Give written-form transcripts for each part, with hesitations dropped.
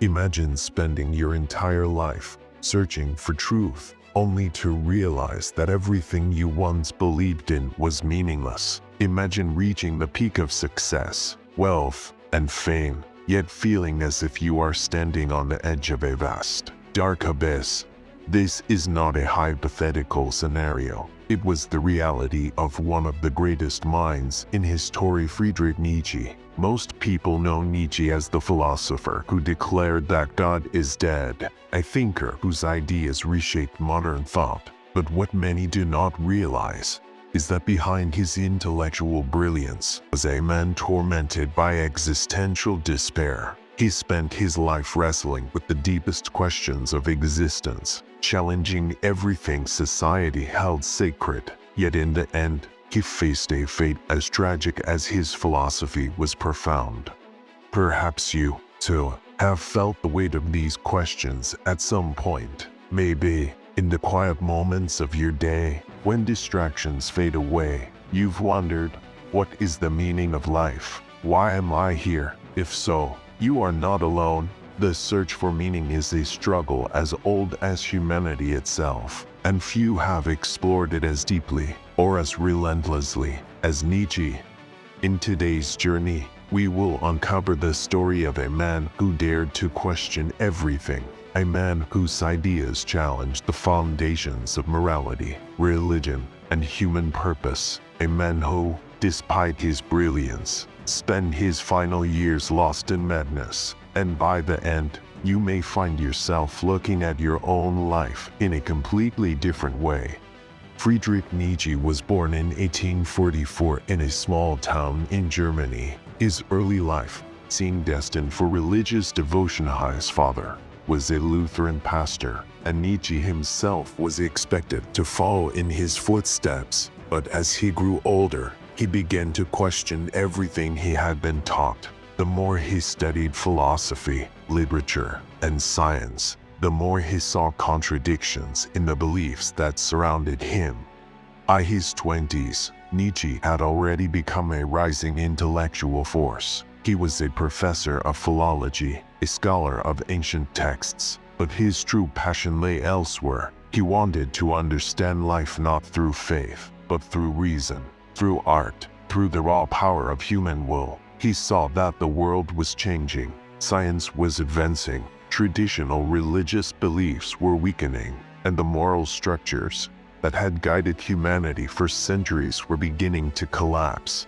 Imagine spending your entire life searching for truth, only to realize that everything you once believed in was meaningless. Imagine reaching the peak of success, wealth, and fame, yet feeling as if you are standing on the edge of a vast, dark abyss. This is not a hypothetical scenario. It was the reality of one of the greatest minds in history, Friedrich Nietzsche. Most people know Nietzsche as the philosopher who declared that God is dead, a thinker whose ideas reshaped modern thought. But what many do not realize is that behind his intellectual brilliance was a man tormented by existential despair. He spent his life wrestling with the deepest questions of existence, challenging everything society held sacred. Yet in the end, he faced a fate as tragic as his philosophy was profound. Perhaps you, too, have felt the weight of these questions at some point. Maybe, in the quiet moments of your day, when distractions fade away, you've wondered, what is the meaning of life? Why am I here? If so, you are not alone. The search for meaning is a struggle as old as humanity itself, and few have explored it as deeply or as relentlessly as Nietzsche. In today's journey, we will uncover the story of a man who dared to question everything, a man whose ideas challenged the foundations of morality, religion, and human purpose, a man who, despite his brilliance, spent his final years lost in madness. And by the end, you may find yourself looking at your own life in a completely different way. Friedrich Nietzsche was born in 1844 in a small town in Germany. His early life seemed destined for religious devotion. His father was a Lutheran pastor, and Nietzsche himself was expected to follow in his footsteps. But as he grew older, he began to question everything he had been taught. The more he studied philosophy, literature, and science, the more he saw contradictions in the beliefs that surrounded him. By his 20s, Nietzsche had already become a rising intellectual force. He was a professor of philology, a scholar of ancient texts, but his true passion lay elsewhere. He wanted to understand life not through faith, but through reason, through art, through the raw power of human will. He saw that the world was changing, science was advancing, traditional religious beliefs were weakening, and the moral structures that had guided humanity for centuries were beginning to collapse.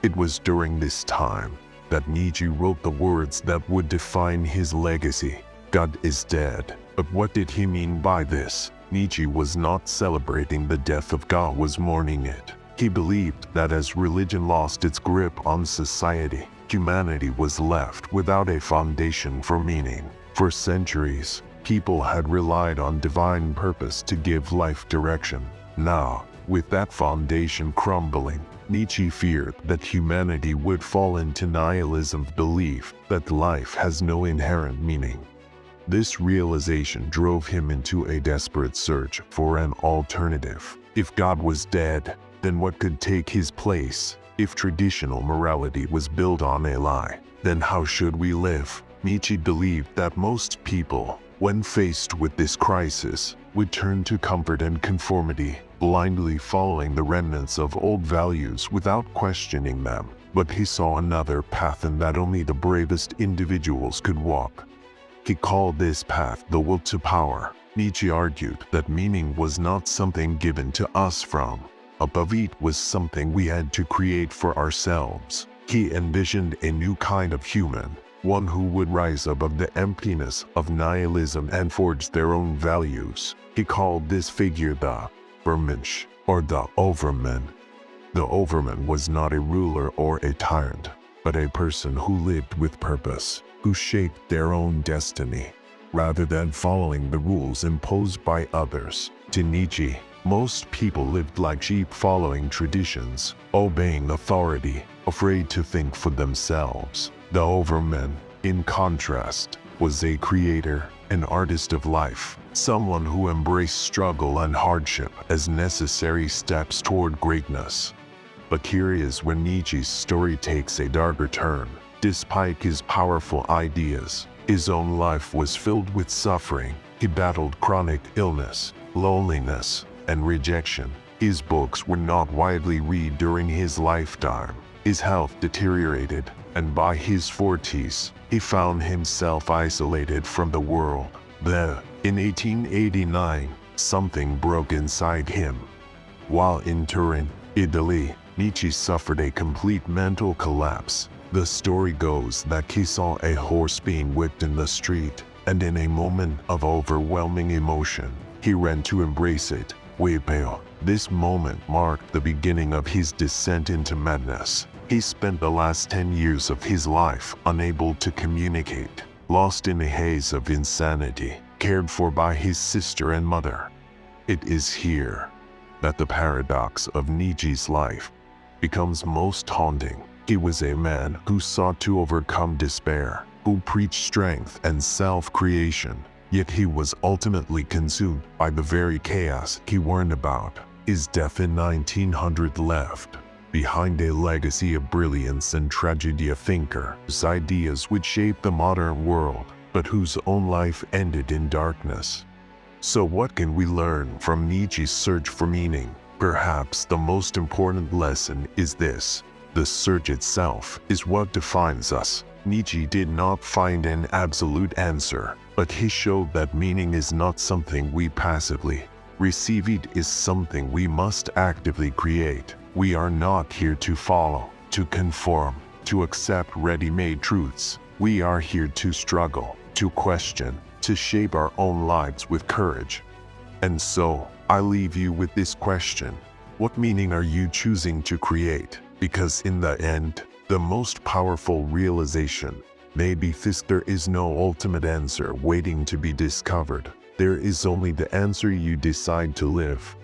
It was during this time that Nietzsche wrote the words that would define his legacy: God is dead. But what did he mean by this? Nietzsche was not celebrating the death of God, was mourning it. He believed that as religion lost its grip on society, humanity was left without a foundation for meaning. For centuries, people had relied on divine purpose to give life direction. Now, with that foundation crumbling, Nietzsche feared that humanity would fall into nihilism, belief that life has no inherent meaning. This realization drove him into a desperate search for an alternative. If God was dead, then what could take his place? If traditional morality was built on a lie, then how should we live? Nietzsche believed that most people, when faced with this crisis, would turn to comfort and conformity, blindly following the remnants of old values without questioning them. But he saw another path, and that only the bravest individuals could walk. He called this path the will to power. Nietzsche argued that meaning was not something given to us from above, it was something we had to create for ourselves. He envisioned a new kind of human, one who would rise above the emptiness of nihilism and forge their own values. He called this figure the Übermensch, or the Overman. The Overman was not a ruler or a tyrant, but a person who lived with purpose, who shaped their own destiny, rather than following the rules imposed by others. To Nietzsche, most people lived like sheep, following traditions, obeying authority, afraid to think for themselves. The Overman, in contrast, was a creator, an artist of life, someone who embraced struggle and hardship as necessary steps toward greatness. But here is when Nietzsche's story takes a darker turn. Despite his powerful ideas, His own life was filled with suffering. He battled chronic illness, loneliness, and rejection. His books were not widely read during his lifetime. His health deteriorated, and by his 40s, he found himself isolated from the world. Then, in 1889, something broke inside him. While in Turin, Italy, Nietzsche suffered a complete mental collapse. The story goes that he saw a horse being whipped in the street, and in a moment of overwhelming emotion, he ran to embrace it, weeping. This moment marked the beginning of his descent into madness. He spent the last 10 years of his life unable to communicate, lost in a haze of insanity, cared for by his sister and mother. It is here that the paradox of Nietzsche's life becomes most haunting. He was a man who sought to overcome despair, who preached strength and self-creation, yet he was ultimately consumed by the very chaos he warned about. His death in 1900 left behind a legacy of brilliance and tragedy, a thinker whose ideas would shape the modern world, but whose own life ended in darkness. So what can we learn from Nietzsche's search for meaning? Perhaps the most important lesson is this: the search itself is what defines us. Nietzsche did not find an absolute answer, but he showed that meaning is not something we passively receive, it is something we must actively create. We are not here to follow, to conform, to accept ready-made truths. We are here to struggle, to question, to shape our own lives with courage. And so, I leave you with this question: what meaning are you choosing to create? Because in the end, the most powerful realization may be this: there is no ultimate answer waiting to be discovered. There is only the answer you decide to live.